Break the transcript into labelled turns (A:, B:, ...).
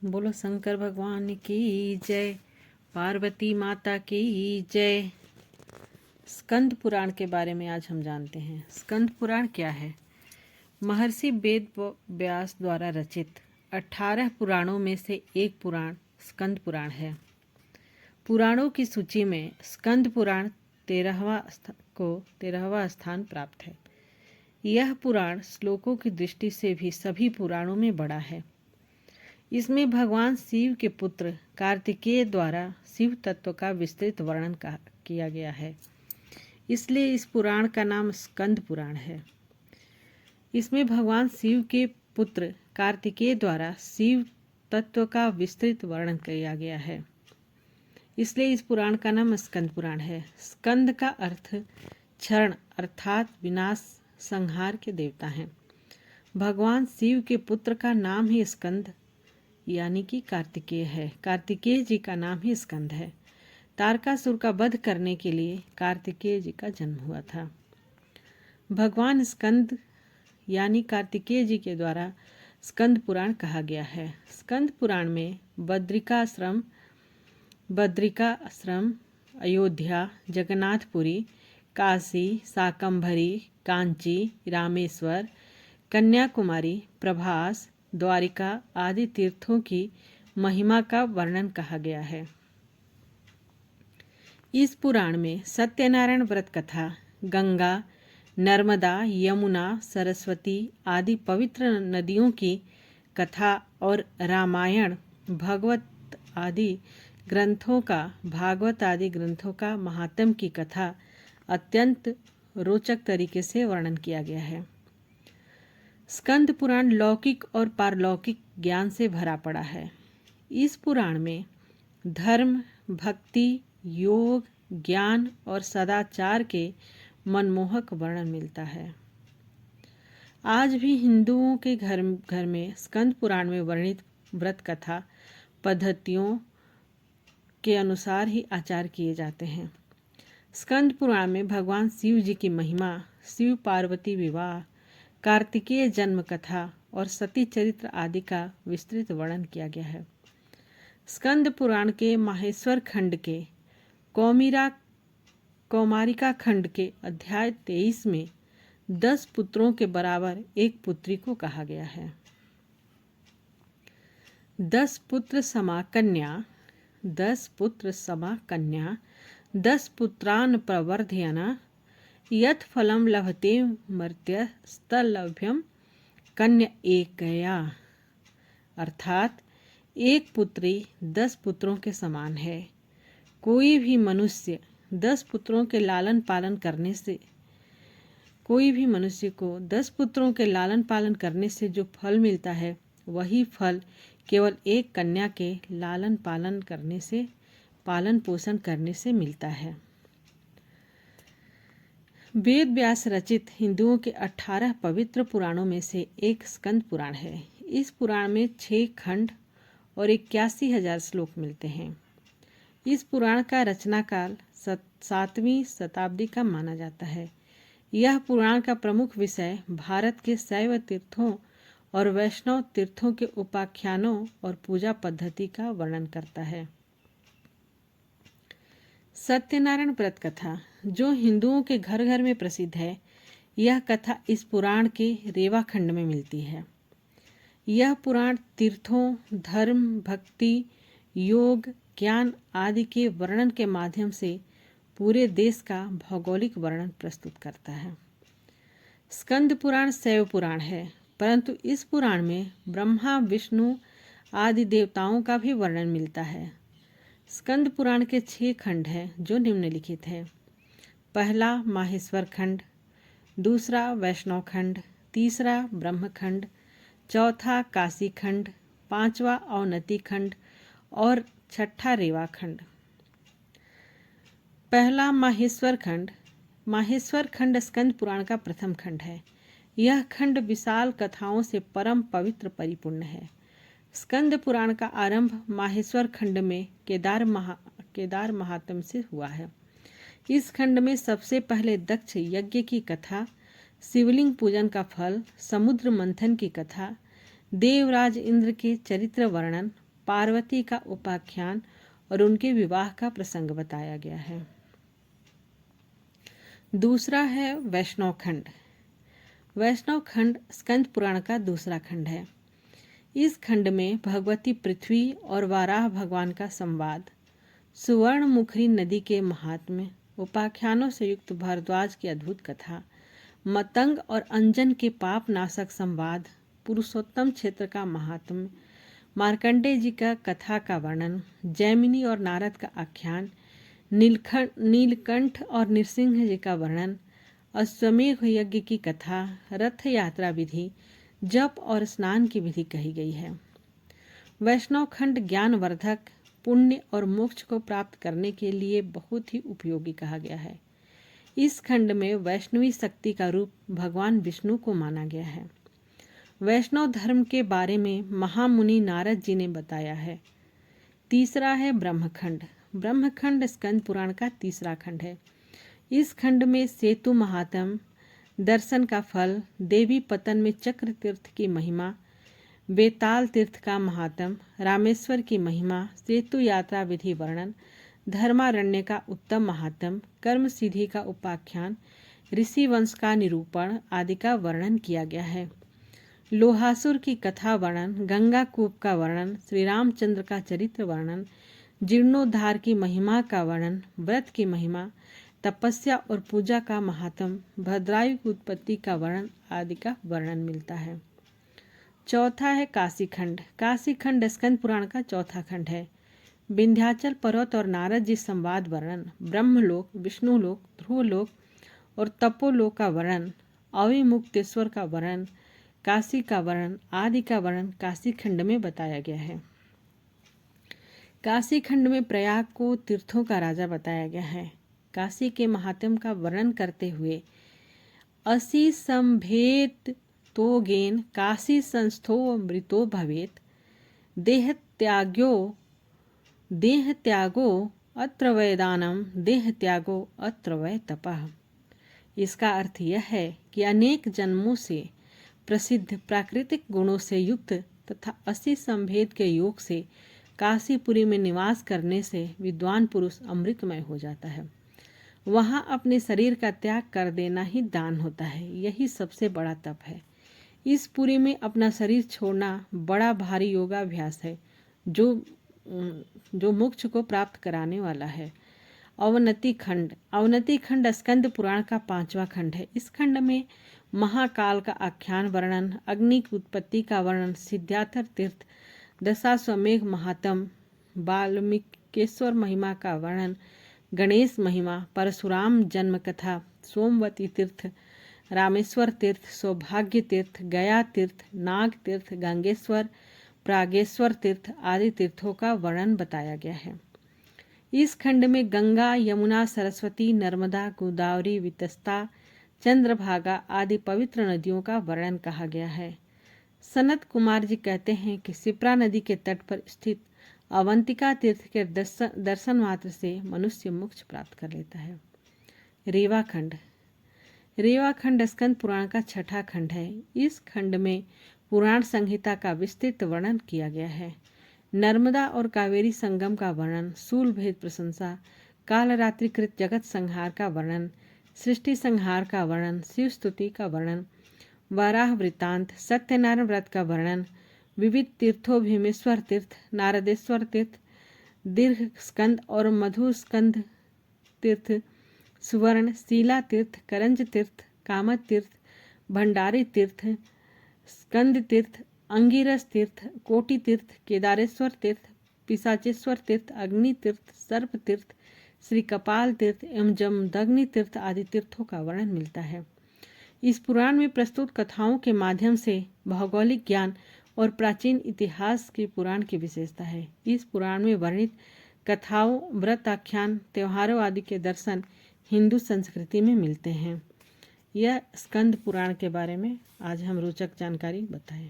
A: बोलो शंकर भगवान की जय, पार्वती माता की जय। स्कंद पुराण के बारे में आज हम जानते हैं। स्कंद पुराण क्या है? महर्षि वेद व्यास द्वारा रचित 18 पुराणों में से एक पुराण स्कंद पुराण है। पुराणों की सूची में स्कंद पुराण 13वां स्थान प्राप्त है। यह पुराण श्लोकों की दृष्टि से भी सभी पुराणों में बड़ा है। इसमें भगवान शिव के पुत्र कार्तिकेय द्वारा शिव तत्व का विस्तृत वर्णन किया गया है, इसलिए इस पुराण का नाम स्कंद पुराण है। इसमें भगवान शिव के पुत्र कार्तिकेय द्वारा शिव तत्व का विस्तृत वर्णन किया गया है, इसलिए इस पुराण का नाम स्कंद पुराण है। स्कंद का अर्थ क्षरण अर्थात विनाश संहार के देवता हैं। भगवान शिव के पुत्र का नाम ही स्कंद यानी कि कार्तिकेय है। कार्तिकेय जी का नाम ही स्कंद है। तारकासुर का वध करने के लिए कार्तिकेय जी का जन्म हुआ था। भगवान स्कंद यानी कार्तिकेय जी के द्वारा स्कंद पुराण कहा गया है। स्कंद पुराण में बद्रिकाश्रम, अयोध्या, जगन्नाथपुरी, काशी, शाकंभरी, कांची, रामेश्वर, कन्याकुमारी, प्रभास, द्वारिका आदि तीर्थों की महिमा का वर्णन कहा गया है। इस पुराण में सत्यनारायण व्रत कथा, गंगा, नर्मदा, यमुना, सरस्वती आदि पवित्र नदियों की कथा और रामायण, भागवत आदि ग्रंथों का महात्म्य की कथा अत्यंत रोचक तरीके से वर्णन किया गया है। स्कंद पुराण लौकिक और पारलौकिक ज्ञान से भरा पड़ा है। इस पुराण में धर्म, भक्ति, योग, ज्ञान और सदाचार के मनमोहक वर्णन मिलता है। आज भी हिंदुओं के घर में स्कंद पुराण में वर्णित व्रत कथा पद्धतियों के अनुसार ही आचार किए जाते हैं। स्कंद पुराण में भगवान शिव जी की महिमा, शिव पार्वती विवाह, कार्तिकेय जन्म कथा और सती चरित्र आदि का विस्तृत वर्णन किया गया है। स्कंद पुराण के माहेश्वर खंड के कौमारिका खंड के अध्याय 23 में 10 पुत्रों के बराबर एक पुत्री को कहा गया है। 10 पुत्र समा कन्या, 10 पुत्रान् प्रवर्धयन् यत् फलं लभते मर्त्यस्तलभ्यं कन्या एकया, अर्थात एक पुत्री 10 पुत्रों के समान है। कोई भी मनुष्य को 10 पुत्रों के लालन पालन करने से जो फल मिलता है, वही फल केवल एक कन्या के पालन पोषण करने से मिलता है। वेद व्यास रचित हिंदुओं के 18 पवित्र पुराणों में से एक स्कंद पुराण है। इस पुराण में 6 खंड और 81,000 श्लोक मिलते हैं। इस पुराण का रचनाकाल 7वीं शताब्दी का माना जाता है। यह पुराण का प्रमुख विषय भारत के शैव तीर्थों और वैष्णव तीर्थों के उपाख्यानों और पूजा पद्धति का वर्णन करता है। सत्यनारायण व्रत कथा, जो हिंदुओं के घर घर में प्रसिद्ध है, यह कथा इस पुराण के रेवा खंड में मिलती है। यह पुराण तीर्थों, धर्म, भक्ति, योग, ज्ञान आदि के वर्णन के माध्यम से पूरे देश का भौगोलिक वर्णन प्रस्तुत करता है। स्कंद पुराण शैव पुराण है, परंतु इस पुराण में ब्रह्मा, विष्णु आदि देवताओं का भी वर्णन मिलता है। स्कंद पुराण के 6 खंड हैं जो निम्नलिखित है। पहला माहेश्वर खंड, दूसरा वैष्णव खंड, तीसरा ब्रह्म खंड, चौथा काशी खंड, 5वां अवनति खंड और 6ठा रेवा खंड। पहला माहेश्वर खंड। माहेश्वर खंड स्कंद पुराण का प्रथम खंड है। यह खंड विशाल कथाओं से परम पवित्र परिपूर्ण है। स्कंद पुराण का आरंभ माहेश्वर खंड में केदार महात्म्य से हुआ है। इस खंड में सबसे पहले दक्ष यज्ञ की कथा, शिवलिंग पूजन का फल, समुद्र मंथन की कथा, देवराज इंद्र के चरित्र वर्णन, पार्वती का उपाख्यान और उनके विवाह का प्रसंग बताया गया है। दूसरा है वैष्णव खंड। वैष्णव खंड स्कंद पुराण का दूसरा खंड है। इस खंड में भगवती पृथ्वी और वाराह भगवान का संवाद, सुवर्ण मुखरी नदी के महात्म्य, उपाख्यानों से युक्त भारद्वाज की अद्भुत कथा, मतंग और अंजन के पाप नाशक संवाद, पुरुषोत्तम क्षेत्र का महात्म्य, मार्कंडेय जी का कथा का वर्णन, जैमिनी और नारद का आख्यान, नीलकंठ और नृसिंह जी का वर्णन, अश्वमेघ यज्ञ की कथा, रथ यात्रा विधि, जप और स्नान की विधि कही गई है। वैष्णव खंड ज्ञानवर्धक, पुण्य और मोक्ष को प्राप्त करने के लिए बहुत ही उपयोगी कहा गया है। इस खंड में वैष्णवी शक्ति का रूप भगवान विष्णु को माना गया है। वैष्णव धर्म के बारे में महामुनि नारद जी ने बताया है। तीसरा है ब्रह्मखंड। ब्रह्मखंड स्कंद पुराण का तीसरा खंड है। इस खंड में सेतु महात्म, दर्शन का फल, देवी पतन में चक्र तीर्थ की महिमा, बेताल तीर्थ का महात्म, रामेश्वर की महिमा, सेतु यात्रा विधि वर्णन, धर्मारण्य का उत्तम महात्म, कर्म सिद्धि का उपाख्यान, ऋषि वंश का निरूपण आदि का वर्णन किया गया है। लोहासुर की कथा वर्णन, गंगा कूप का वर्णन, श्री रामचंद्र का चरित्र वर्णन, जीर्णोद्धार की महिमा का वर्णन, व्रत की महिमा, तपस्या और पूजा का महात्म, भद्रायु की उत्पत्ति का वर्णन आदि का वर्णन मिलता है। चौथा है काशी खंड। काशी खंड स्कंद पुराण का चौथा खंड है। विंध्याचल पर्वत और नारद जी संवाद वर्णन, ब्रह्मलोक, विष्णुलोक, ध्रुवलोक और तपोलोक का वर्णन, अविमुक्तेश्वर का वर्णन, काशी का वर्णन आदि का वर्णन काशी खंड में बताया गया है। काशी खंड में प्रयाग को तीर्थों का राजा बताया गया है। काशी के महात्म का वर्णन करते हुए असि संभेत तो गेन काशी संस्थो मृतो भवेत, देह त्यागो अत्र वै दानम, देह त्यागो अत्र वै तपः। इसका अर्थ यह है कि अनेक जन्मों से प्रसिद्ध प्राकृतिक गुणों से युक्त तथा असि संभेद के योग से काशीपुरी में निवास करने से विद्वान पुरुष अमृतमय हो जाता है। वहाँ अपने शरीर का त्याग कर देना ही दान होता है। यही सबसे बड़ा तप है। इस पुरी में अपना शरीर छोड़ना बड़ा भारी योगाभ्यास है जो मोक्ष को प्राप्त कराने वाला है। अवनति खंड। अवनति खंड स्कंद पुराण का पांचवा खंड है। इस खंड में महाकाल का आख्यान वर्णन, अग्नि की उत्पत्ति का वर्णन, सिद्धार्थर तीर्थ, दशाश्वमेघ महात्म, वाल्मीकेश्वर महिमा का वर्णन, गणेश महिमा, परशुराम जन्म कथा, सोमवती तीर्थ, रामेश्वर तीर्थ, सौभाग्य तीर्थ, गया तीर्थ, नाग तीर्थ, गंगेश्वर, प्रागेश्वर तीर्थ आदि तीर्थों का वर्णन बताया गया है। इस खंड में गंगा, यमुना, सरस्वती, नर्मदा, गोदावरी, वितस्ता, चंद्रभागा आदि पवित्र नदियों का वर्णन कहा गया है। सनत कुमार जी कहते हैं कि शिप्रा नदी के तट पर स्थित अवंतिका तीर्थ के दर्शन मात्र से मनुष्य मोक्ष प्राप्त कर लेता है। रेवा खंड। रेवा खंड स्कंद पुराण का छठा खंड है। इस खंड में पुराण संहिता का विस्तृत वर्णन किया गया है। नर्मदा और कावेरी संगम का वर्णन, शूल भेद प्रशंसा, कालरात्रिकृत जगत संहार का वर्णन, सृष्टि संहार का वर्णन, शिव स्तुति का वर्णन, वाराह वृत्तांत, सत्यनारायण व्रत का वर्णन, विविध तीर्थों भीमेश्वर तीर्थ, नारदेश्वर तीर्थ, दीर्घ स्कंद और मधु स्कंद तीर्थ, सुवर्ण, शीला तीर्थ, करंज तीर्थ, कामत तीर्थ, भंडारी तीर्थ, स्कंद तीर्थ, अंगिरस तीर्थ, कोटि तीर्थ, केदारेश्वर तीर्थ, पिशाचेश्वर तीर्थ, अग्नि तीर्थ, सर्प तीर्थ, श्री कपाल तीर्थ एवं जमदग्नि तीर्थ आदि तीर्थों का वर्णन मिलता है। इस पुराण में प्रस्तुत कथाओं के माध्यम से भौगोलिक ज्ञान और प्राचीन इतिहास की पुराण की विशेषता है। इस पुराण में वर्णित कथाओं, व्रत आख्यान, त्योहारों आदि के दर्शन हिंदू संस्कृति में मिलते हैं। यह स्कंद पुराण के बारे में आज हम रोचक जानकारी बताएं।